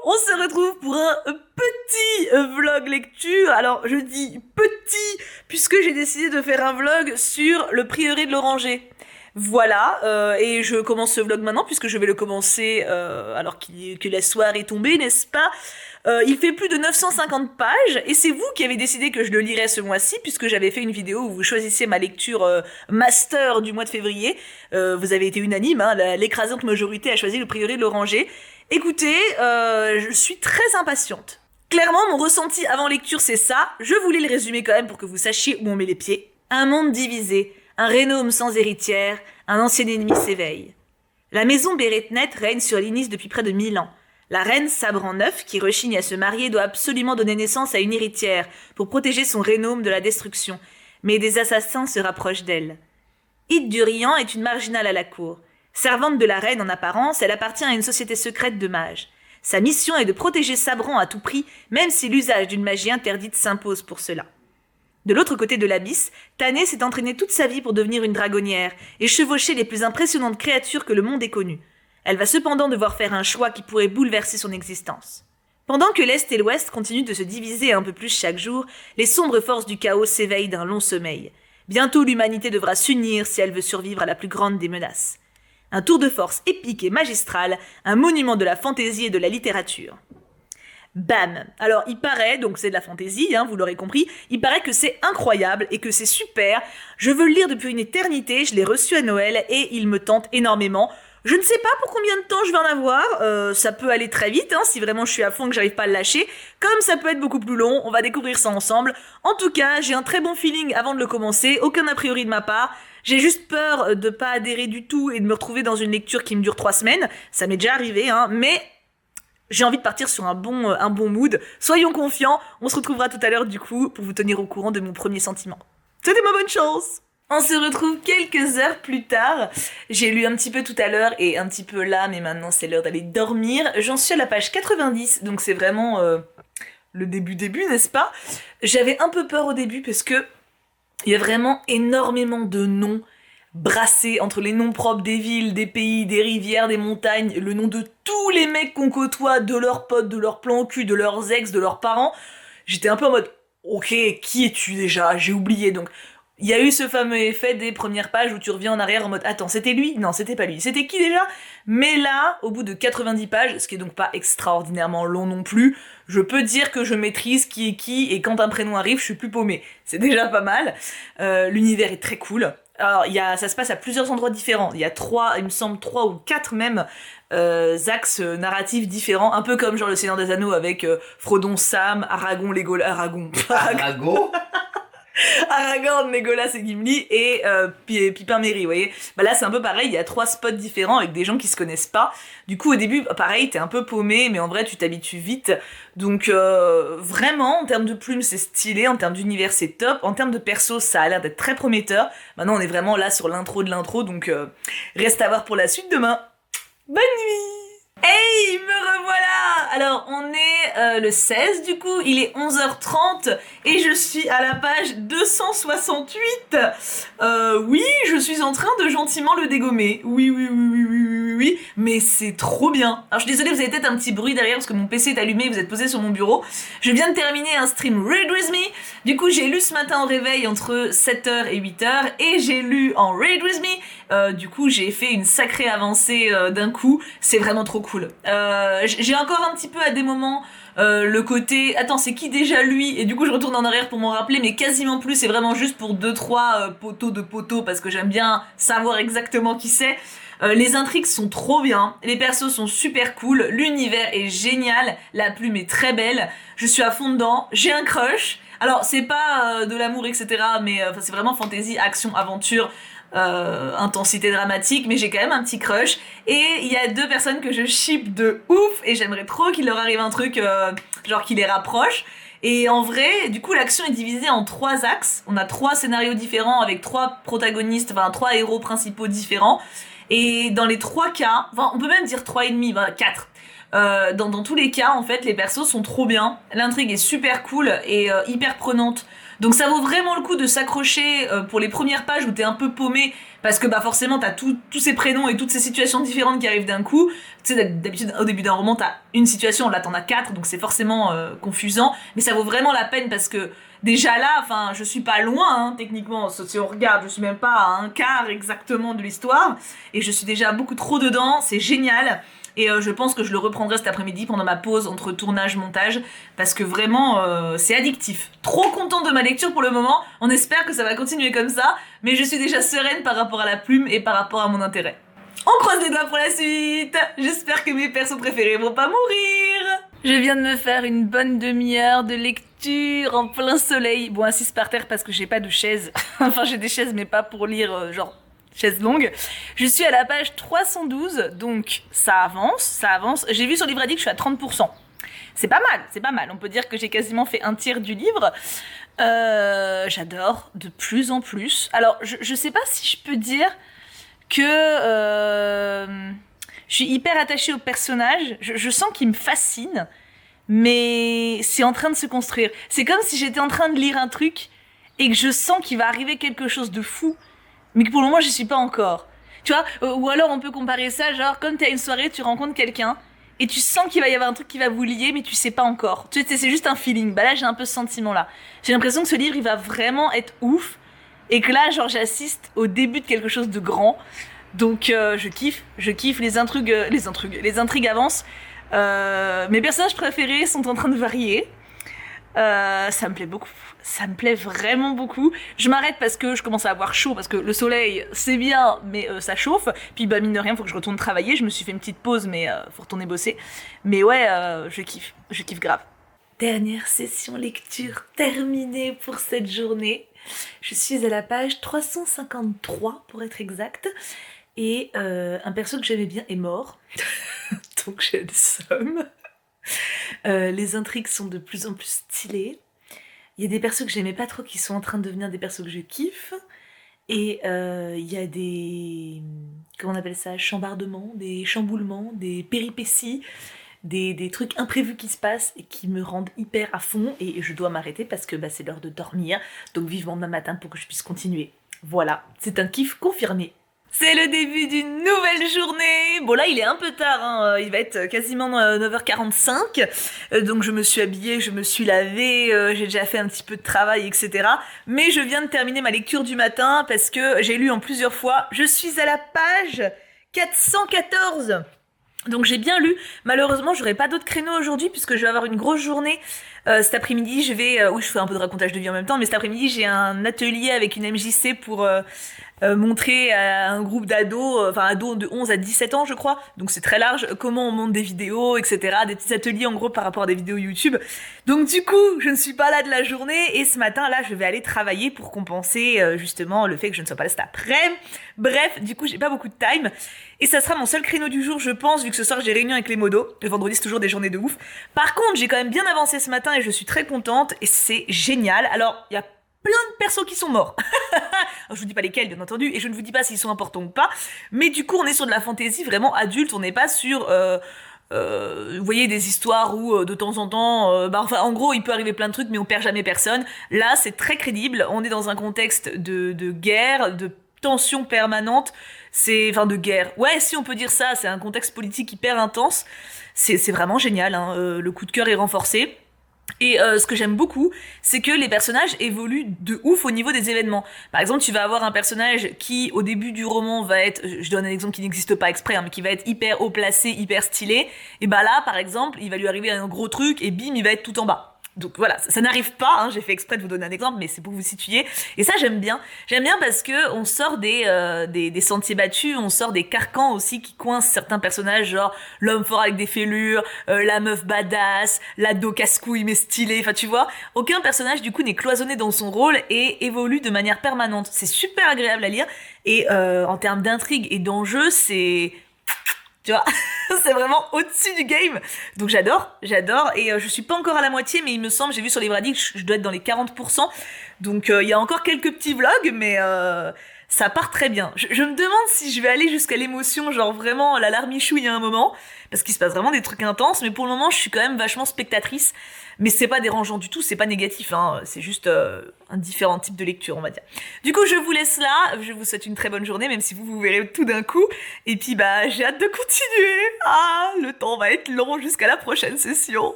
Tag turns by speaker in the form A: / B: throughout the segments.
A: on se retrouve pour un petit vlog lecture. Alors je dis petit puisque j'ai décidé de faire un vlog sur le prieuré de l'Oranger. Voilà, et je commence ce vlog maintenant puisque je vais le commencer alors que la soirée est tombée, n'est-ce pas? Il fait plus de 950 pages et c'est vous qui avez décidé que je le lirais ce mois-ci puisque j'avais fait une vidéo où vous choisissiez ma lecture master du mois de février. Vous avez été unanime, hein, l'écrasante majorité a choisi le prieuré de l'Oranger. Écoutez, je suis très impatiente. Clairement, mon ressenti avant lecture, c'est ça. Je voulais le résumer quand même pour que vous sachiez où on met les pieds. Un monde divisé, un Rénome sans héritière, un ancien ennemi s'éveille. La maison Béretnet règne sur l'Inis depuis près de 1000 ans. La reine Sabran IX, qui rechigne à se marier, doit absolument donner naissance à une héritière pour protéger son Rénome de la destruction. Mais des assassins se rapprochent d'elle. Ide Durian est une marginale à la cour. Servante de la reine en apparence, elle appartient à une société secrète de mages. Sa mission est de protéger Sabran à tout prix, même si l'usage d'une magie interdite s'impose pour cela. De l'autre côté de l'abysse, Tané s'est entraînée toute sa vie pour devenir une dragonnière et chevaucher les plus impressionnantes créatures que le monde ait connues. Elle va cependant devoir faire un choix qui pourrait bouleverser son existence. Pendant que l'Est et l'Ouest continuent de se diviser un peu plus chaque jour, les sombres forces du chaos s'éveillent d'un long sommeil. Bientôt l'humanité devra s'unir si elle veut survivre à la plus grande des menaces. Un tour de force épique et magistral, un monument de la fantaisie et de la littérature. Bam! Alors il paraît, donc c'est de la fantaisie, hein, vous l'aurez compris, il paraît que c'est incroyable et que c'est super. Je veux le lire depuis une éternité, je l'ai reçu à Noël et il me tente énormément. Je ne sais pas pour combien de temps je vais en avoir, ça peut aller très vite, hein, si vraiment je suis à fond et que j'arrive pas à le lâcher, comme ça peut être beaucoup plus long, on va découvrir ça ensemble. En tout cas, j'ai un très bon feeling avant de le commencer, aucun a priori de ma part, j'ai juste peur de pas adhérer du tout et de me retrouver dans une lecture qui me dure 3 semaines, ça m'est déjà arrivé, hein, mais j'ai envie de partir sur un bon mood. Soyons confiants, on se retrouvera tout à l'heure du coup pour vous tenir au courant de mon premier sentiment. Souhaitez-moi bonne chance! On se retrouve quelques heures plus tard. J'ai lu un petit peu tout à l'heure et un petit peu là, mais maintenant c'est l'heure d'aller dormir. J'en suis à la page 90, donc c'est vraiment le début, n'est-ce pas? J'avais un peu peur au début parce que il y a vraiment énormément de noms brassés entre les noms propres des villes, des pays, des rivières, des montagnes, le nom de tous les mecs qu'on côtoie, de leurs potes, de leurs plans cul, de leurs ex, de leurs parents. J'étais un peu en mode, ok, qui es-tu déjà? J'ai oublié, donc... Il y a eu ce fameux effet des premières pages où tu reviens en arrière en mode « Attends, c'était lui? Non, c'était pas lui. C'était qui déjà ?» Mais là, au bout de 90 pages, ce qui est donc pas extraordinairement long non plus, je peux dire que je maîtrise qui est qui et quand un prénom arrive, je suis plus paumée. C'est déjà pas mal. L'univers est très cool. Alors, ça se passe à plusieurs endroits différents. Il y a 3 ou 4 même axes narratifs différents, un peu comme genre le Seigneur des Anneaux avec Frodon, Sam, Aragon, Legolas... Aragon Aragorn, Legolas et Gimli et Pipin Merry, vous voyez. Bah là c'est un peu pareil, il y a 3 spots différents avec des gens qui se connaissent pas. Du coup au début, pareil, t'es un peu paumé, mais en vrai tu t'habitues vite. Donc vraiment, en termes de plumes c'est stylé, en termes d'univers c'est top, en termes de perso ça a l'air d'être très prometteur. Maintenant on est vraiment là sur l'intro de l'intro, donc reste à voir pour la suite demain. Bonne nuit! Hey, me revoilà! Alors, on est le 16 du coup, il est 11h30 et je suis à la page 268. Oui, je suis en train de gentiment le dégommer. Oui, mais c'est trop bien. Alors, je suis désolée, vous avez peut-être un petit bruit derrière parce que mon PC est allumé, vous êtes posé sur mon bureau. Je viens de terminer un stream Read With Me. Du coup, j'ai lu ce matin au réveil entre 7h et 8h et j'ai lu en Read With Me. Du coup, j'ai fait une sacrée avancée d'un coup. C'est vraiment trop cool. J'ai encore un petit peu à des moments le côté attends c'est qui déjà lui et du coup je retourne en arrière pour m'en rappeler mais quasiment plus, c'est vraiment juste pour 2-3 poteaux parce que j'aime bien savoir exactement qui c'est. Les intrigues sont trop bien, les persos sont super cool, l'univers est génial, la plume est très belle, je suis à fond dedans, j'ai un crush. Alors c'est pas de l'amour etc mais c'est vraiment fantasy, action, aventure, intensité dramatique, mais j'ai quand même un petit crush et il y a 2 personnes que je ship de ouf et j'aimerais trop qu'il leur arrive un truc genre qui les rapproche. Et en vrai, du coup l'action est divisée en 3 axes, on a 3 scénarios différents avec 3 protagonistes, enfin 3 héros principaux différents et dans les 3 cas, enfin on peut même dire 3,5, 4. Dans tous les cas, en fait, les persos sont trop bien. L'intrigue est super cool et hyper prenante. Donc ça vaut vraiment le coup de s'accrocher pour les premières pages où t'es un peu paumé parce que bah forcément t'as tous ces prénoms et toutes ces situations différentes qui arrivent d'un coup. Tu sais, d'habitude au début d'un roman t'as une situation, là t'en as 4, donc c'est forcément confusant. Mais ça vaut vraiment la peine parce que déjà là, enfin je suis pas loin hein, techniquement, si on regarde, je suis même pas à un quart exactement de l'histoire et je suis déjà beaucoup trop dedans, c'est génial. Et je pense que je le reprendrai cet après-midi pendant ma pause entre tournage-montage parce que vraiment c'est addictif. Trop contente de ma lecture pour le moment, on espère que ça va continuer comme ça, mais je suis déjà sereine par rapport à la plume et par rapport à mon intérêt. On croise les doigts pour la suite. J'espère que mes persos préférés vont pas mourir. Je viens de me faire une bonne demi-heure de lecture en plein soleil. Bon, assise par terre parce que j'ai pas de chaise. Enfin, j'ai des chaises mais pas pour lire genre chaise longue. Je suis à la page 312, donc ça avance. J'ai vu sur Librairie que je suis à 30%. C'est pas mal. On peut dire que j'ai quasiment fait un tiers du livre. J'adore de plus en plus. Alors, je sais pas si je peux dire que je suis hyper attachée au personnage. Je sens qu'il me fascine, mais c'est en train de se construire. C'est comme si j'étais en train de lire un truc et que je sens qu'il va arriver quelque chose de fou, mais que pour le moment j'y suis pas encore. Tu vois, ou alors on peut comparer ça, genre comme t'es à une soirée, tu rencontres quelqu'un et tu sens qu'il va y avoir un truc qui va vous lier, mais tu sais pas encore. Tu sais, c'est juste un feeling. Bah là j'ai un peu ce sentiment-là. J'ai l'impression que ce livre il va vraiment être ouf et que là genre j'assiste au début de quelque chose de grand. Donc je kiffe les intrigues avancent. Mes personnages préférés sont en train de varier. Ça me plaît beaucoup. Ça me plaît vraiment beaucoup. Je m'arrête parce que je commence à avoir chaud, parce que le soleil, c'est bien, mais ça chauffe. Puis bah mine de rien, faut que je retourne travailler. Je me suis fait une petite pause, mais faut retourner bosser. Mais ouais, je kiffe grave. Dernière session lecture terminée pour cette journée. Je suis à la page 353 pour être exacte. Et un perso que j'aimais bien est mort. Donc j'ai le seum. Les intrigues sont de plus en plus stylées. Il y a des persos que j'aimais pas trop qui sont en train de devenir des persos que je kiffe. Et il y a des... comment on appelle ça? Chambardements, des chamboulements, des péripéties, des trucs imprévus qui se passent et qui me rendent hyper à fond. Et je dois m'arrêter parce que bah, c'est l'heure de dormir. Donc vivement demain matin pour que je puisse continuer. Voilà, c'est un kiff confirmé. C'est le début d'une nouvelle journée. Bon là il est un peu tard, hein. Il va être quasiment 9h45. Donc je me suis habillée, je me suis lavée, j'ai déjà fait un petit peu de travail, etc. Mais je viens de terminer ma lecture du matin parce que j'ai lu en plusieurs fois. Je suis à la page 414. Donc j'ai bien lu. Malheureusement j'aurai pas d'autres créneaux aujourd'hui puisque je vais avoir une grosse journée. Cet après-midi je vais... oui je fais un peu de racontage de vie en même temps, mais cet après-midi j'ai un atelier avec une MJC pour... montrer à un groupe d'ados, enfin ados de 11 à 17 ans je crois, donc c'est très large, comment on monte des vidéos, etc. Des petits ateliers en gros par rapport à des vidéos YouTube. Donc du coup, je ne suis pas là de la journée et ce matin là, je vais aller travailler pour compenser justement le fait que je ne sois pas là cet après-midi. Bref, du coup, j'ai pas beaucoup de time et ça sera mon seul créneau du jour je pense, vu que ce soir j'ai réunion avec les modos. Le vendredi c'est toujours des journées de ouf. Par contre, j'ai quand même bien avancé ce matin et je suis très contente et c'est génial. Alors, il y a plein de persos qui sont morts. Alors, je vous dis pas lesquels, bien entendu, et je ne vous dis pas s'ils sont importants ou pas, mais du coup, on est sur de la fantasy vraiment adulte, on n'est pas sur... vous voyez des histoires où de temps en temps, enfin en gros il peut arriver plein de trucs mais on perd jamais personne. Là c'est très crédible, on est dans un contexte de guerre, de tension permanente, enfin de guerre. Ouais si on peut dire ça, c'est un contexte politique hyper intense. C'est vraiment génial, hein. Le coup de cœur est renforcé. Et ce que j'aime beaucoup, c'est que les personnages évoluent de ouf au niveau des événements. Par exemple, tu vas avoir un personnage qui, au début du roman, va être, je donne un exemple qui n'existe pas exprès, hein, mais qui va être hyper haut placé, hyper stylé. Et bah là, par exemple, il va lui arriver un gros truc et bim, il va être tout en bas. Donc voilà, ça n'arrive pas, hein, j'ai fait exprès de vous donner un exemple, mais c'est pour que vous situiez. Et ça, j'aime bien. J'aime bien parce que on sort des sentiers battus, on sort des carcans aussi qui coincent certains personnages, genre l'homme fort avec des fêlures, la meuf badass, l'ado casse-couille mais stylé, enfin tu vois. Aucun personnage du coup n'est cloisonné dans son rôle et évolue de manière permanente. C'est super agréable à lire et en termes d'intrigue et d'enjeu, c'est... Tu vois, c'est vraiment au-dessus du game. Donc j'adore. Et je suis pas encore à la moitié, mais il me semble, j'ai vu sur les Librairie que je dois être dans les 40%. Donc il y a encore quelques petits vlogs, mais ça part très bien. Je me demande si je vais aller jusqu'à l'émotion, genre vraiment la larmichouille à un moment, parce qu'il se passe vraiment des trucs intenses, mais pour le moment je suis quand même vachement spectatrice, mais c'est pas dérangeant du tout, c'est pas négatif, hein, c'est juste un différent type de lecture, on va dire. Du coup je vous laisse là, je vous souhaite une très bonne journée, même si vous verrez tout d'un coup, et puis bah j'ai hâte de continuer. Ah, le temps va être long jusqu'à la prochaine session.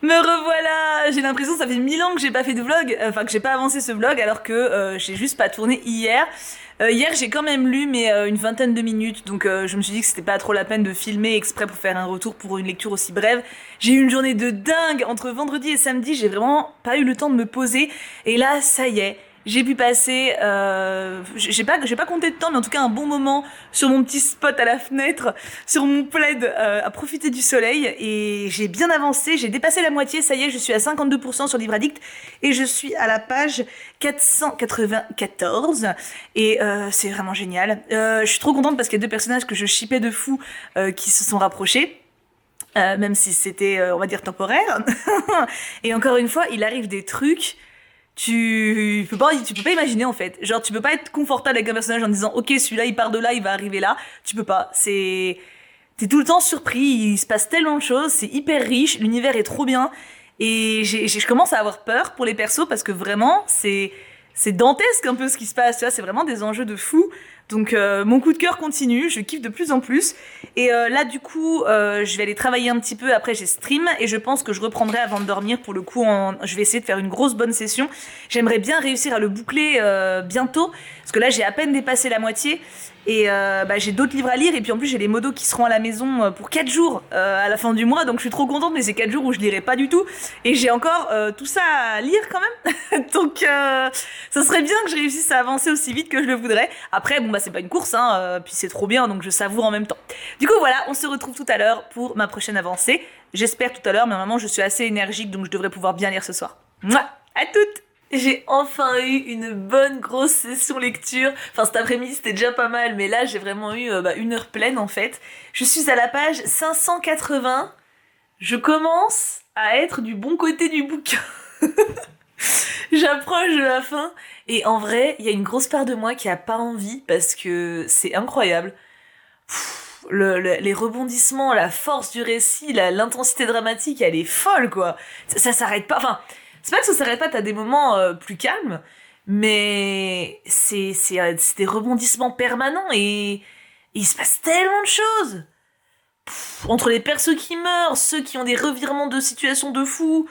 A: Me revoilà. J'ai l'impression que ça fait 1000 ans que j'ai pas fait de vlog, enfin que j'ai pas avancé ce vlog alors que j'ai juste pas tourné hier. Hier j'ai quand même lu mais une vingtaine de minutes, donc je me suis dit que c'était pas trop la peine de filmer exprès pour faire un retour pour une lecture aussi brève. J'ai eu une journée de dingue entre vendredi et samedi, j'ai vraiment pas eu le temps de me poser et là ça y est. J'ai pu passer, j'ai pas compté de temps, mais en tout cas un bon moment sur mon petit spot à la fenêtre, sur mon plaid, à profiter du soleil. Et j'ai bien avancé, j'ai dépassé la moitié, ça y est, je suis à 52% sur Livre Addict. Et je suis à la page 494. Et c'est vraiment génial. Je suis trop contente parce qu'il y a 2 personnages que je shippais de fou qui se sont rapprochés. Même si c'était, on va dire, temporaire. Et encore une fois, il arrive des trucs... Tu peux pas imaginer en fait. Genre tu peux pas être confortable avec un personnage en disant ok celui-là il part de là, il va arriver là. Tu peux pas. T'es tout le temps surpris. Il se passe tellement de choses. C'est hyper riche. L'univers est trop bien. Et je commence à avoir peur pour les persos parce que vraiment c'est dantesque un peu ce qui se passe. Tu vois, c'est vraiment des enjeux de fou. Donc mon coup de cœur continue, je kiffe de plus en plus. Et là du coup, je vais aller travailler un petit peu, après j'ai stream, et je pense que je reprendrai avant de dormir pour le coup, je vais essayer de faire une grosse bonne session. J'aimerais bien réussir à le boucler bientôt, parce que là j'ai à peine dépassé la moitié, et j'ai d'autres livres à lire, et puis en plus j'ai les modos qui seront à la maison pour 4 jours à la fin du mois, donc je suis trop contente, mais c'est 4 jours où je lirai pas du tout, et j'ai encore tout ça à lire quand même, donc ça serait bien que je réussisse à avancer aussi vite que je le voudrais. Après bon bah c'est pas une course, hein, puis c'est trop bien, donc je savoure en même temps. Du coup voilà, on se retrouve tout à l'heure pour ma prochaine avancée. J'espère tout à l'heure, mais normalement je suis assez énergique, donc je devrais pouvoir bien lire ce soir. Mouah, à toutes. J'ai enfin eu une bonne grosse session lecture. Enfin cet après-midi c'était déjà pas mal, mais là j'ai vraiment eu 1 heure pleine en fait. Je suis à la page 580. Je commence à être du bon côté du bouquin. J'approche de la fin et en vrai, il y a une grosse part de moi qui a pas envie parce que c'est incroyable. Les rebondissements, la force du récit, l'intensité dramatique, elle est folle quoi. Ça s'arrête pas. Enfin, c'est pas que ça s'arrête pas, t'as des moments plus calmes, mais c'est des rebondissements permanents et il se passe tellement de choses. Entre les persos qui meurent, ceux qui ont des revirements de situation de fou,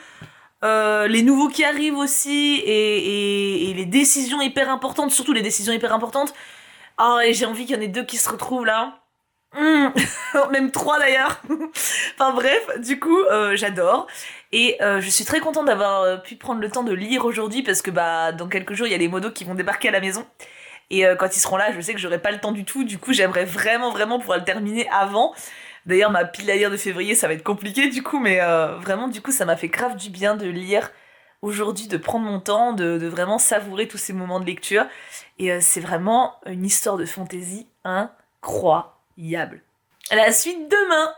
A: les nouveaux qui arrivent aussi, et les décisions hyper importantes, surtout les décisions hyper importantes. Oh, et j'ai envie qu'il y en ait 2 qui se retrouvent là. Même 3 d'ailleurs. Enfin bref, du coup, j'adore. Et je suis très contente d'avoir pu prendre le temps de lire aujourd'hui parce que dans quelques jours, il y a les modos qui vont débarquer à la maison. Et quand ils seront là, je sais que j'aurai pas le temps du tout. Du coup, j'aimerais vraiment pouvoir le terminer avant. D'ailleurs, ma pile à lire de février, ça va être compliqué du coup, mais vraiment, du coup, ça m'a fait grave du bien de lire aujourd'hui, de prendre mon temps, de vraiment savourer tous ces moments de lecture. Et c'est vraiment une histoire de fantaisie incroyable. À la suite demain.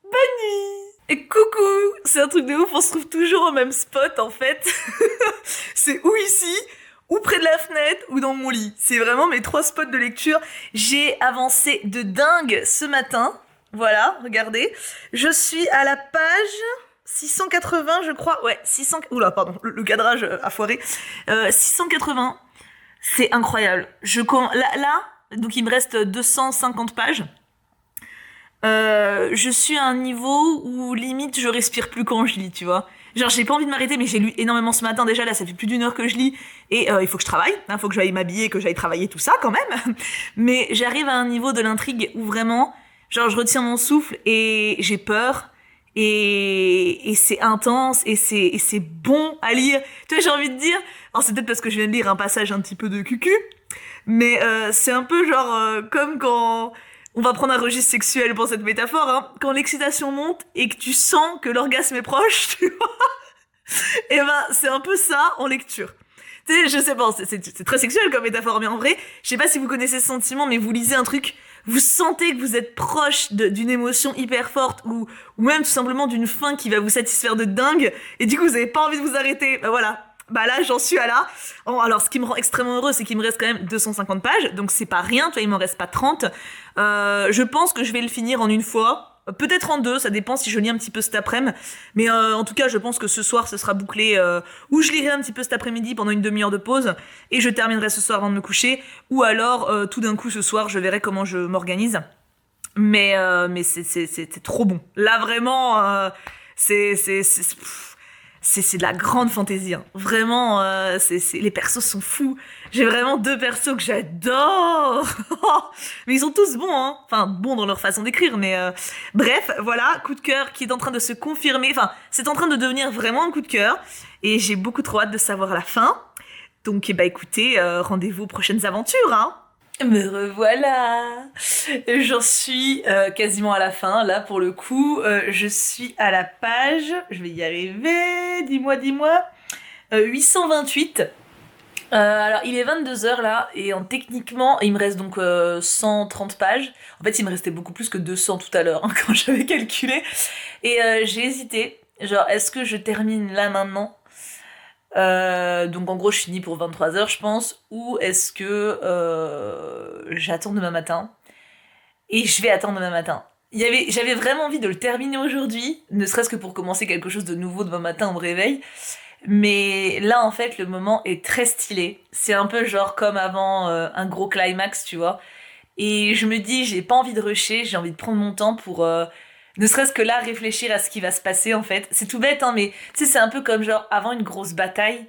A: Bonne nuit. Et coucou. C'est un truc de ouf, on se trouve toujours au même spot en fait. C'est ou ici, ou près de la fenêtre, ou dans mon lit. C'est vraiment mes 3 spots de lecture. J'ai avancé de dingue ce matin. Voilà, regardez. Je suis à la page 680, je crois. Ouais, 600... Oula, pardon, le cadrage a foiré. 680. C'est incroyable. Là, donc il me reste 250 pages. Je suis à un niveau où limite je respire plus quand je lis, tu vois. Genre j'ai pas envie de m'arrêter, mais j'ai lu énormément ce matin déjà, là ça fait plus d'1 heure que je lis, et il faut que je travaille, hein, faut que j'aille m'habiller, que j'aille travailler, tout ça quand même. Mais j'arrive à un niveau de l'intrigue où vraiment, genre je retiens mon souffle et j'ai peur, et c'est intense, et c'est bon à lire. Tu vois, j'ai envie de dire, alors c'est peut-être parce que je viens de lire un passage un petit peu de cucu, mais c'est un peu genre comme quand... On va prendre un registre sexuel pour cette métaphore, hein. Quand l'excitation monte et que tu sens que l'orgasme est proche, tu vois. Et c'est un peu ça en lecture. Tu sais, je sais pas, c'est très sexuel comme métaphore, mais en vrai, je sais pas si vous connaissez ce sentiment, mais vous lisez un truc, vous sentez que vous êtes proche d'une émotion hyper forte, ou même tout simplement d'une fin qui va vous satisfaire de dingue, et du coup vous avez pas envie de vous arrêter. Voilà. Bah là, j'en suis à là. Alors, ce qui me rend extrêmement heureux, c'est qu'il me reste quand même 250 pages, donc c'est pas rien, tu vois, il m'en reste pas 30. Je pense que je vais le finir en une fois, peut-être en deux, ça dépend si je lis un petit peu cet après-midi. Mais en tout cas, je pense que ce soir, ce sera bouclé, ou je lirai un petit peu cet après-midi pendant une demi-heure de pause, et je terminerai ce soir avant de me coucher, ou alors, tout d'un coup, ce soir, je verrai comment je m'organise. Mais c'est trop bon. Là, vraiment, c'est de la grande fantaisie, hein. Vraiment, les persos sont fous. J'ai vraiment deux persos que j'adore. Mais ils sont tous bons, hein. Enfin, bons dans leur façon d'écrire, mais bref, voilà, coup de cœur qui est en train de se confirmer. Enfin, c'est en train de devenir vraiment un coup de cœur. Et j'ai beaucoup trop hâte de savoir la fin. Donc, bah écoutez, rendez-vous aux prochaines aventures, hein. Me revoilà. J'en suis quasiment à la fin, là, pour le coup. Je suis à la page, je vais y arriver, dis-moi, 828. Alors, il est 22h, là, et techniquement, il me reste donc 130 pages. En fait, il me restait beaucoup plus que 200 tout à l'heure, hein, quand j'avais calculé. Et j'ai hésité, genre, est-ce que je termine là, maintenant ? Donc en gros je finis pour 23h je pense, ou est-ce que j'attends demain matin, et je vais attendre demain matin. J'avais vraiment envie de le terminer aujourd'hui, ne serait-ce que pour commencer quelque chose de nouveau demain matin au réveil, mais là en fait le moment est très stylé, c'est un peu genre comme avant un gros climax, tu vois, et je me dis j'ai pas envie de rusher, j'ai envie de prendre mon temps pour ne serait-ce que là, réfléchir à ce qui va se passer, en fait. C'est tout bête, hein, mais tu sais, c'est un peu comme genre, avant une grosse bataille,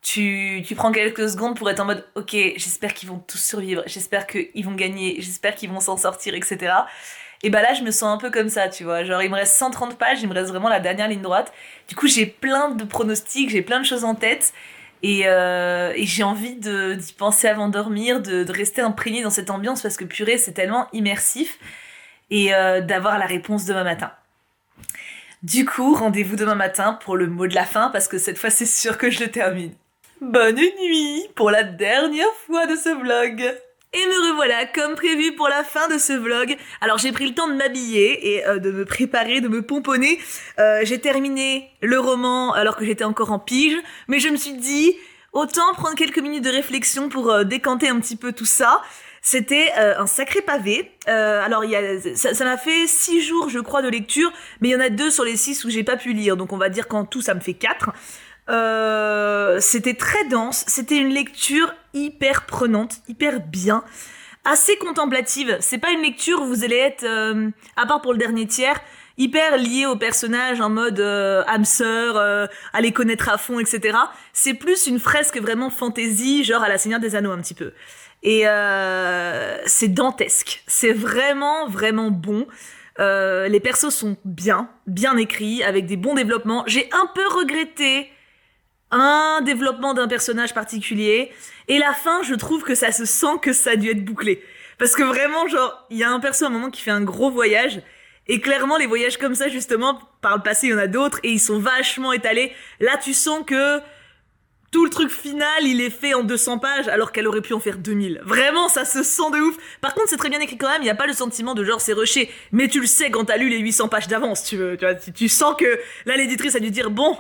A: tu prends quelques secondes pour être en mode, ok, j'espère qu'ils vont tous survivre, j'espère qu'ils vont gagner, j'espère qu'ils vont s'en sortir, etc. Et bah là, je me sens un peu comme ça, tu vois. Genre, il me reste 130 pages, il me reste vraiment la dernière ligne droite. Du coup, j'ai plein de pronostics, j'ai plein de choses en tête. Et j'ai envie d'y penser avant de dormir, de rester imprégnée dans cette ambiance, parce que purée, c'est tellement immersif. Et d'avoir la réponse demain matin. Du coup, rendez-vous demain matin pour le mot de la fin, parce que cette fois, c'est sûr que je le termine. Bonne nuit pour la dernière fois de ce vlog. Et me revoilà comme prévu pour la fin de ce vlog. Alors j'ai pris le temps de m'habiller et de me préparer, de me pomponner. J'ai terminé le roman alors que j'étais encore en pige, mais je me suis dit, autant prendre quelques minutes de réflexion pour décanter un petit peu tout ça. C'était un sacré pavé. Alors ça m'a fait 6 jours, je crois, de lecture, mais il y en a 2 sur les 6 où j'ai pas pu lire, donc on va dire qu'en tout ça me fait 4. C'était très dense, c'était une lecture hyper prenante, hyper bien, assez contemplative. C'est pas une lecture où vous allez être, à part pour le dernier tiers, hyper lié aux personnages en mode âme sœur, à les connaître à fond, etc. C'est plus une fresque vraiment fantasy, genre à la Seigneur des Anneaux un petit peu. Et c'est dantesque, c'est vraiment vraiment bon. Les persos sont bien écrits, avec des bons développements. J'ai un peu regretté un développement d'un personnage particulier, et la fin, je trouve que ça se sent que ça a dû être bouclé. Parce que vraiment, genre, il y a un perso à un moment qui fait un gros voyage, et clairement, les voyages comme ça, justement, par le passé, il y en a d'autres, et ils sont vachement étalés. Là, tu sens que tout le truc final, il est fait en 200 pages, alors qu'elle aurait pu en faire 2000. Vraiment, ça se sent de ouf. Par contre, c'est très bien écrit quand même, il n'y a pas le sentiment de genre c'est rushé. Mais tu le sais quand t'as lu les 800 pages d'avance, tu vois, tu sens que là, l'éditrice a dû dire, bon,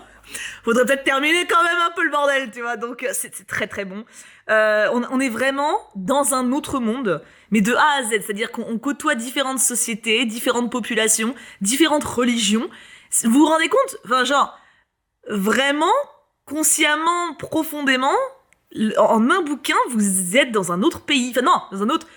A: faudrait peut-être terminer quand même un peu le bordel, tu vois. Donc, c'est très très bon. On est vraiment dans un autre monde, mais de A à Z. C'est-à-dire qu'on côtoie différentes sociétés, différentes populations, différentes religions. Vous vous rendez compte? Enfin, genre, vraiment, consciemment, profondément, en un bouquin, vous êtes dans un autre pays. Enfin non,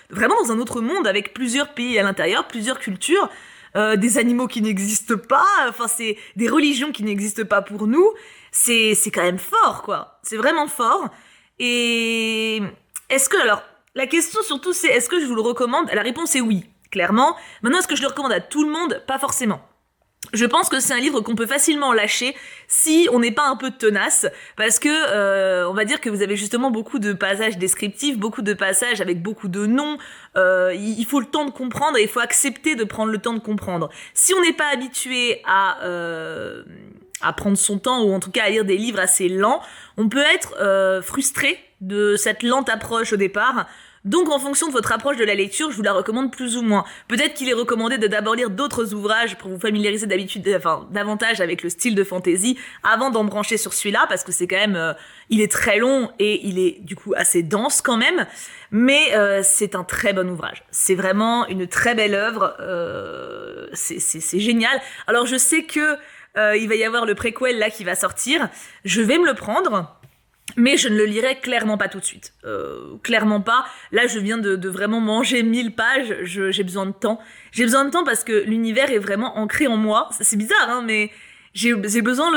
A: vraiment dans un autre monde, avec plusieurs pays à l'intérieur, plusieurs cultures, des animaux qui n'existent pas, enfin c'est des religions qui n'existent pas pour nous. C'est quand même fort, quoi. C'est vraiment fort. Et alors, la question surtout c'est, est-ce que je vous le recommande? La réponse est oui, clairement. Maintenant, est-ce que je le recommande à tout le monde? Pas forcément. Je pense que c'est un livre qu'on peut facilement lâcher si on n'est pas un peu tenace, parce que on va dire que vous avez justement beaucoup de passages descriptifs, beaucoup de passages avec beaucoup de noms. Il faut le temps de comprendre et il faut accepter de prendre le temps de comprendre. Si on n'est pas habitué à prendre son temps, ou en tout cas à lire des livres assez lents, on peut être frustré de cette lente approche au départ. Donc en fonction de votre approche de la lecture, je vous la recommande plus ou moins. Peut-être qu'il est recommandé de d'abord lire d'autres ouvrages pour vous familiariser davantage avec le style de fantasy avant d'en brancher sur celui-là, parce que c'est quand même, il est très long et il est du coup assez dense quand même, mais c'est un très bon ouvrage. C'est vraiment une très belle œuvre, c'est génial. Alors je sais que il va y avoir le préquel là qui va sortir, je vais me le prendre. Mais je ne le lirai clairement pas tout de suite. Clairement pas. Là, je viens de vraiment manger 1000 pages. J'ai besoin de temps. J'ai besoin de temps parce que l'univers est vraiment ancré en moi. C'est bizarre, hein, mais j'ai besoin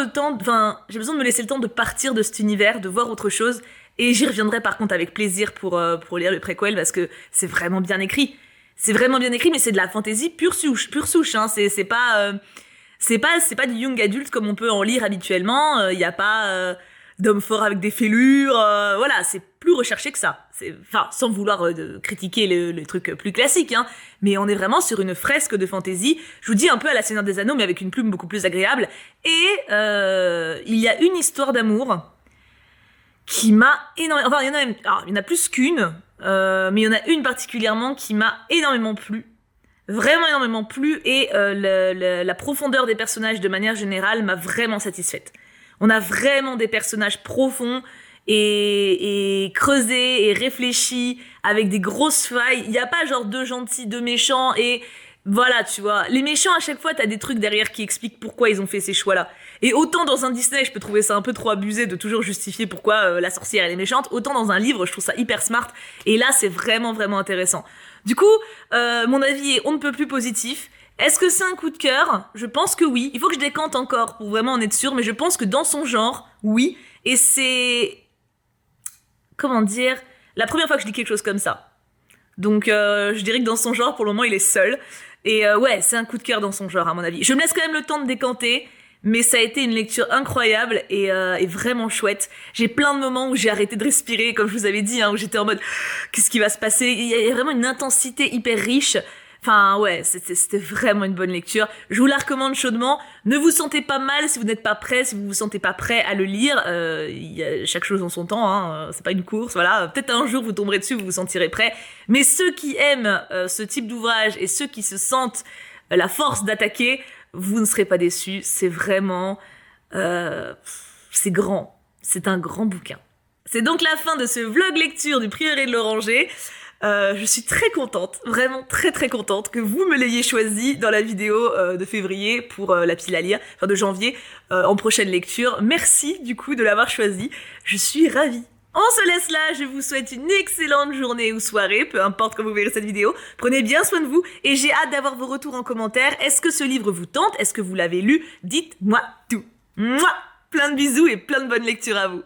A: j'ai besoin de me laisser le temps de partir de cet univers, de voir autre chose. Et j'y reviendrai par contre avec plaisir pour lire le préquel parce que c'est vraiment bien écrit. C'est vraiment bien écrit, mais c'est de la fantasy pure souche, hein. C'est pas du young adult comme on peut en lire habituellement. Y a pas d'hommes forts avec des fêlures, voilà, c'est plus recherché que ça. Enfin, sans vouloir critiquer les trucs plus classiques, hein, mais on est vraiment sur une fresque de fantasy. Je vous dis un peu à la Seigneur des Anneaux, mais avec une plume beaucoup plus agréable. Et il y a une histoire d'amour qui m'a énormément... Enfin, il y en a plus qu'une, mais il y en a une particulièrement qui m'a énormément plu. Vraiment énormément plu, et la profondeur des personnages de manière générale m'a vraiment satisfaite. On a vraiment des personnages profonds et creusés et réfléchis, avec des grosses failles. Il n'y a pas genre deux gentils, deux méchants, et voilà, tu vois. Les méchants, à chaque fois, t'as des trucs derrière qui expliquent pourquoi ils ont fait ces choix-là. Et autant dans un Disney, je peux trouver ça un peu trop abusé de toujours justifier pourquoi la sorcière elle est méchante, autant dans un livre, je trouve ça hyper smart. Et là, c'est vraiment, vraiment intéressant. Du coup, mon avis est on ne peut plus positif. Est-ce que c'est un coup de cœur ? Je pense que oui. Il faut que je décante encore pour vraiment en être sûr, mais je pense que dans son genre, oui. Et c'est... Comment dire ? La première fois que je lis quelque chose comme ça. Donc je dirais que dans son genre, pour le moment, il est seul. Et ouais, c'est un coup de cœur dans son genre, à mon avis. Je me laisse quand même le temps de décanter, mais ça a été une lecture incroyable et vraiment chouette. J'ai plein de moments où j'ai arrêté de respirer, comme je vous avais dit, hein, où j'étais en mode « Qu'est-ce qui va se passer ?» Il y a vraiment une intensité hyper riche. Enfin, ouais, c'était vraiment une bonne lecture. Je vous la recommande chaudement. Ne vous sentez pas mal si vous n'êtes pas prêt, si vous vous sentez pas prêt à le lire. Il y a chaque chose en son temps, hein. C'est pas une course, voilà. Peut-être un jour vous tomberez dessus, vous vous sentirez prêt. Mais ceux qui aiment ce type d'ouvrage et ceux qui se sentent la force d'attaquer, vous ne serez pas déçus. C'est vraiment... c'est grand. C'est un grand bouquin. C'est donc la fin de ce vlog lecture du Prieuré de l'Oranger. Je suis très contente, vraiment très très contente que vous me l'ayez choisi dans la vidéo de février pour la pile à lire, enfin de janvier, en prochaine lecture. Merci du coup de l'avoir choisi, je suis ravie. On se laisse là, je vous souhaite une excellente journée ou soirée, peu importe quand vous verrez cette vidéo. Prenez bien soin de vous et j'ai hâte d'avoir vos retours en commentaire. Est-ce que ce livre vous tente? Est-ce que vous l'avez lu? Dites-moi tout. Mouah, plein de bisous et plein de bonnes lectures à vous.